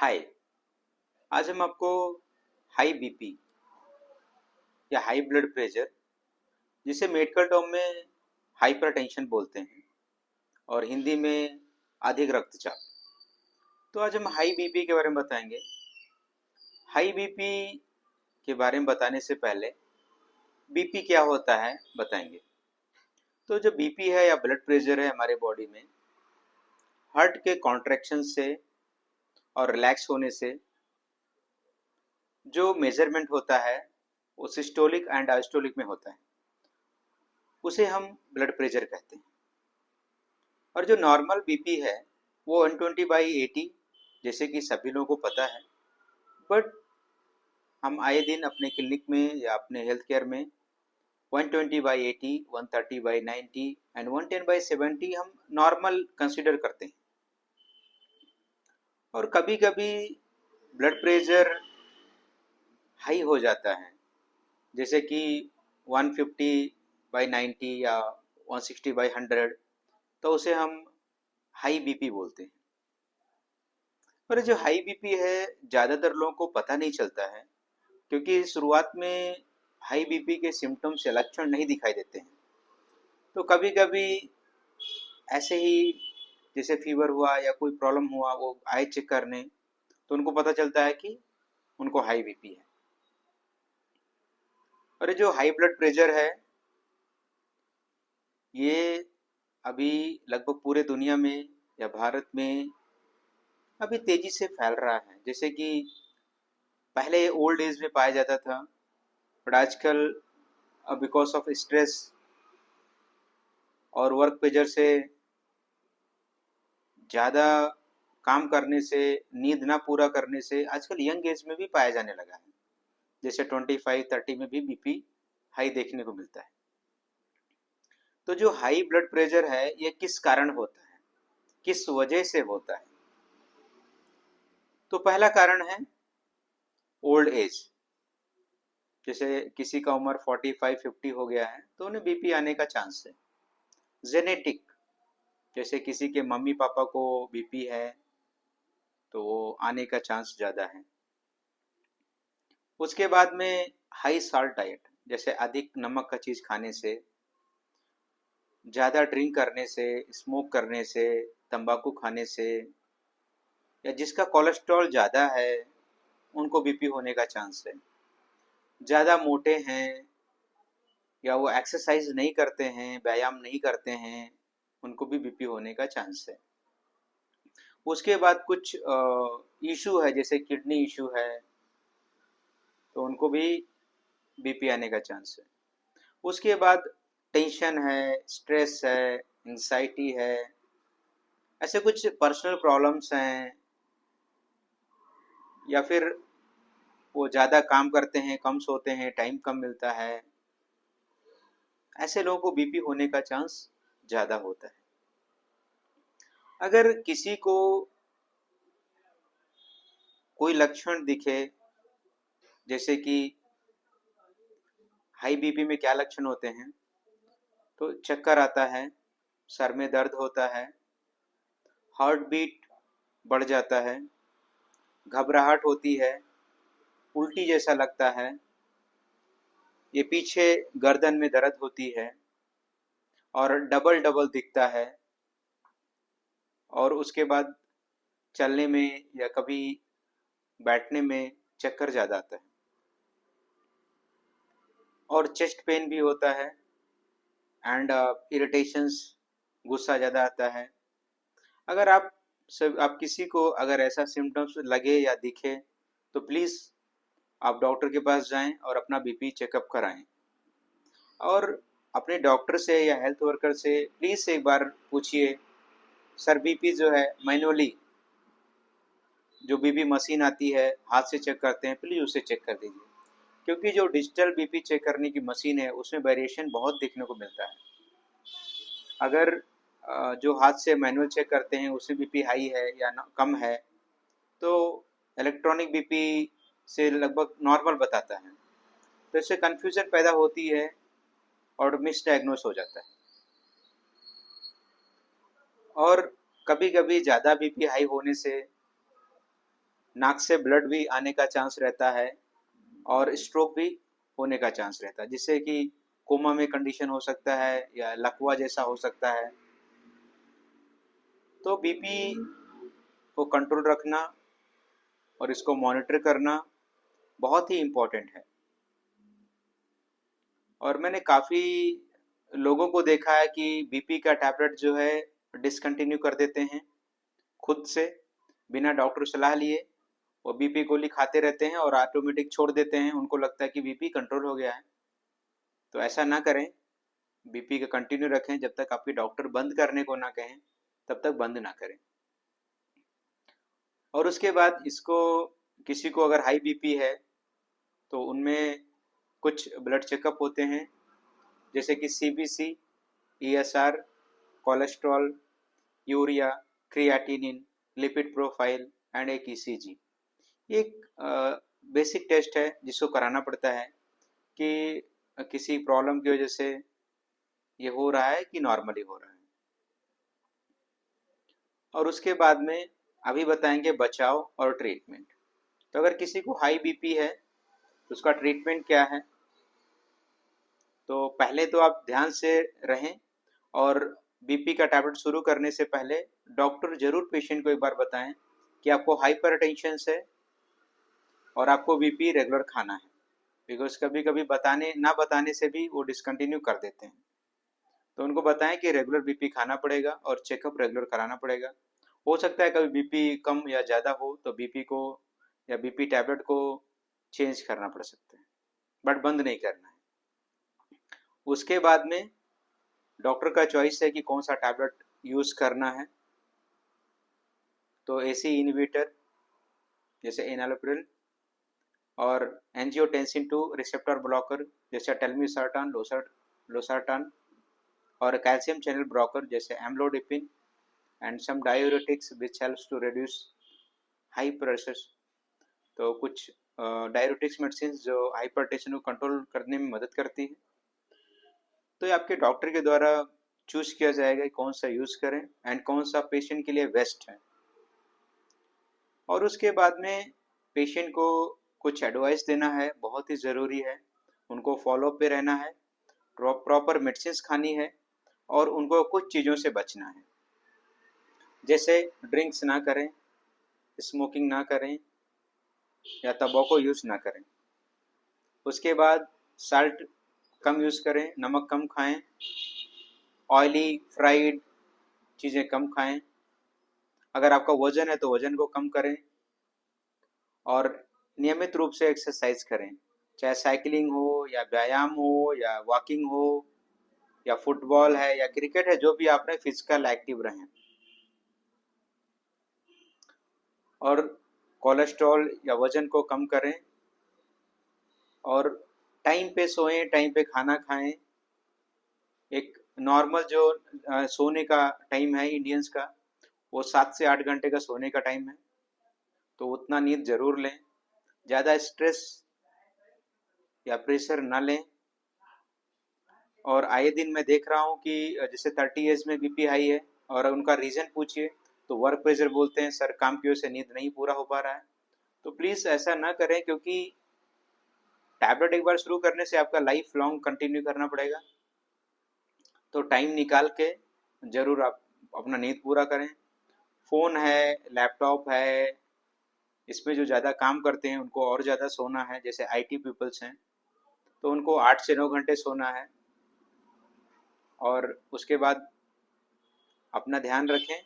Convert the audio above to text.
हाय। आज हम आपको हाई बीपी या हाई ब्लड प्रेशर, जिसे मेडिकल टर्म में हाइपरटेंशन बोलते हैं और हिंदी में अधिक रक्तचाप। तो आज हम हाई बीपी के बारे में बताएंगे। हाई बीपी के बारे में बताने से पहले बीपी क्या होता है बताएंगे। तो जो बीपी है या ब्लड प्रेशर है हमारे बॉडी में हार्ट के कॉन्ट्रैक्शन से और रिलैक्स होने से जो मेजरमेंट होता है वो सिस्टोलिक एंड डायस्टोलिक में होता है, उसे हम ब्लड प्रेशर कहते हैं। और जो नॉर्मल बीपी है वो 120/80, जैसे कि सभी लोगों को पता है। बट हम आए दिन अपने क्लिनिक में या अपने हेल्थ केयर में 120/80, 130/90 एंड 110/70 हम नॉर्मल कंसिडर करते हैं। और कभी कभी ब्लड प्रेशर हाई हो जाता है, जैसे कि 150/90 या 160/100, तो उसे हम हाई बीपी बोलते हैं। पर जो हाई बीपी है ज़्यादातर लोगों को पता नहीं चलता है, क्योंकि शुरुआत में हाई बीपी के सिम्टम्स या लक्षण नहीं दिखाई देते हैं। तो कभी कभी ऐसे ही जैसे फीवर हुआ या कोई प्रॉब्लम हुआ, वो आए चेक करने, तो उनको पता चलता है कि उनको हाई बीपी है। और ये जो हाई ब्लड प्रेशर है ये अभी लगभग पूरे दुनिया में या भारत में अभी तेजी से फैल रहा है। जैसे कि पहले ओल्ड एज में पाया जाता था, बट आजकल बिकॉज ऑफ स्ट्रेस और वर्क प्रेशर से, ज़्यादा काम करने से, नींद ना पूरा करने से आजकल यंग एज में भी पाया जाने लगा है। जैसे 25-30 में भी बीपी हाई देखने को मिलता है। तो जो हाई ब्लड प्रेशर है ये किस कारण होता है, किस वजह से होता है? तो पहला कारण है ओल्ड एज। जैसे किसी का उम्र 45-50 हो गया है तो उन्हें बीपी आने का चांस है। जेनेटिक, जैसे किसी के मम्मी पापा को बीपी है तो वो आने का चांस ज़्यादा है। उसके बाद में हाई साल्ट डाइट, जैसे अधिक नमक का चीज़ खाने से, ज़्यादा ड्रिंक करने से, स्मोक करने से, तंबाकू खाने से, या जिसका कोलेस्ट्रॉल ज़्यादा है उनको बीपी होने का चांस है। ज़्यादा मोटे हैं या वो एक्सरसाइज नहीं करते हैं, व्यायाम नहीं करते हैं, उनको भी बीपी होने का चांस है। उसके बाद कुछ इशू है, जैसे किडनी इशू है, तो उनको भी बीपी आने का चांस है। उसके बाद टेंशन है, स्ट्रेस है, एंग्जाइटी है, ऐसे कुछ पर्सनल प्रॉब्लम्स हैं, या फिर वो ज़्यादा काम करते हैं, कम सोते हैं, टाइम कम मिलता है, ऐसे लोगों को बीपी होने का चांस ज़्यादा होता है। अगर किसी को कोई लक्षण दिखे, जैसे कि हाई बीपी में क्या लक्षण होते हैं, तो चक्कर आता है, सर में दर्द होता है, हार्ट बीट बढ़ जाता है, घबराहट होती है, उल्टी जैसा लगता है, ये पीछे गर्दन में दर्द होती है और डबल डबल दिखता है, और उसके बाद चलने में या कभी बैठने में चक्कर ज़्यादा आता है, और चेस्ट पेन भी होता है, एंड इरिटेशंस, गुस्सा ज़्यादा आता है। अगर आप किसी को अगर ऐसा सिम्टम्स लगे या दिखे तो प्लीज़ आप डॉक्टर के पास जाएं और अपना बीपी चेकअप कराएं। और अपने डॉक्टर से या हेल्थ वर्कर से प्लीज़ एक बार पूछिए, सर बीपी जो है मैनुअली, जो बीपी मशीन आती है हाथ से चेक करते हैं, प्लीज़ उसे चेक कर दीजिए। क्योंकि जो डिजिटल बीपी चेक करने की मशीन है उसमें वेरिएशन बहुत देखने को मिलता है। अगर जो हाथ से मैनुअल चेक करते हैं उसमें बीपी हाई है या कम है, तो इलेक्ट्रॉनिक बीपी से लगभग नॉर्मल बताता है, तो इससे कन्फ्यूज़न पैदा होती है और मिसडायग्नोस हो जाता है। और कभी कभी ज़्यादा बीपी हाई होने से नाक से ब्लड भी आने का चांस रहता है और स्ट्रोक भी होने का चांस रहता है, जिससे कि कोमा में कंडीशन हो सकता है या लकवा जैसा हो सकता है। तो बीपी को कंट्रोल रखना और इसको मॉनिटर करना बहुत ही इम्पोर्टेंट है। और मैंने काफ़ी लोगों को देखा है कि बीपी का टैबलेट जो है डिसकंटिन्यू कर देते हैं खुद से, बिना डॉक्टर सलाह लिए। वो बीपी गोली खाते रहते हैं और ऑटोमेटिक छोड़ देते हैं, उनको लगता है कि बीपी कंट्रोल हो गया है। तो ऐसा ना करें, बीपी का कंटिन्यू रखें जब तक आपके डॉक्टर बंद करने को ना कहें, तब तक बंद ना करें। और उसके बाद इसको, किसी को अगर हाई बीपी है तो उनमें कुछ ब्लड चेकअप होते हैं, जैसे कि CBC, ESR, cholesterol, urea, creatinine, lipid profile and एक ईसीजी। ये एक बेसिक टेस्ट है जिसको कराना पड़ता है कि किसी प्रॉब्लम की वजह से ये हो रहा है कि नॉर्मली हो रहा है। और उसके बाद में अभी बताएंगे बचाव और ट्रीटमेंट। तो अगर किसी को हाई बीपी है तो उसका ट्रीटमेंट क्या है? तो पहले तो आप ध्यान से रहें, और बीपी का टैबलेट शुरू करने से पहले डॉक्टर जरूर पेशेंट को एक बार बताएं कि आपको हाइपरटेंशन है और आपको बीपी रेगुलर खाना है, बिकॉज कभी कभी बताने ना बताने से भी वो डिसकंटिन्यू कर देते हैं। तो उनको बताएं कि रेगुलर बीपी खाना पड़ेगा और चेकअप रेगुलर कराना पड़ेगा। हो सकता है कभी बीपी कम या ज़्यादा हो तो बीपी को या बीपी टैबलेट को चेंज करना पड़ सकता है, बट बंद नहीं करना है। उसके बाद में डॉक्टर का चॉइस है कि कौन सा टैबलेट यूज़ करना है। तो एसी इनहिबिटर जैसे एनालोप्रिल, और एंजियोटेंसिन 2 रिसेप्टर ब्लॉकर जैसे टेलमिसर्टान, लोसर्टान, और कैल्शियम चैनल ब्लॉकर जैसे amlodipine, and some diuretics which helps to reduce high pressure. तो कुछ डायूरेटिक्स मेडिसिन जो हाइपरटेंशन को कंट्रोल करने में मदद करती है। तो ये आपके डॉक्टर के द्वारा चूज किया जाएगा कि कौन सा यूज़ करें एंड कौन सा पेशेंट के लिए बेस्ट है। और उसके बाद में पेशेंट को कुछ एडवाइस देना है, बहुत ही ज़रूरी है। उनको फॉलो पे रहना है, प्रॉपर मेडिसिन खानी है, और उनको कुछ चीज़ों से बचना है, जैसे ड्रिंक्स ना करें, स्मोकिंग ना करें, या तंबाकू यूज़ ना करें। उसके बाद साल्ट कम यूज़ करें, नमक कम खाएं, ऑयली फ्राइड चीज़ें कम खाएं। अगर आपका वज़न है तो वज़न को कम करें, और नियमित रूप से एक्सरसाइज करें, चाहे साइकिलिंग हो या व्यायाम हो या वॉकिंग हो या फुटबॉल है या क्रिकेट है, जो भी आप रहे फिजिकल एक्टिव रहें। और कोलेस्ट्रॉल या वज़न को कम करें, और टाइम पे सोएं, टाइम पे खाना खाएं। एक नॉर्मल जो सोने का टाइम है इंडियंस का, वो 7 से 8 घंटे का सोने का टाइम है, तो उतना नींद जरूर लें। ज़्यादा स्ट्रेस या प्रेशर ना लें। और आए दिन मैं देख रहा हूँ कि जैसे 30 एज में बीपी हाई है, और उनका रीज़न पूछिए तो वर्क प्रेशर बोलते हैं, सर काम की वजह से नींद नहीं पूरा हो पा रहा है। तो प्लीज़ ऐसा ना करें, क्योंकि टैबलेट एक बार शुरू करने से आपका लाइफ लॉन्ग कंटिन्यू करना पड़ेगा। तो टाइम निकाल के ज़रूर आप अपना नींद पूरा करें। फ़ोन है, लैपटॉप है, इसमें जो ज़्यादा काम करते हैं उनको और ज़्यादा सोना है, जैसे आईटी पीपल्स हैं तो उनको 8 से 9 घंटे सोना है। और उसके बाद अपना ध्यान रखें,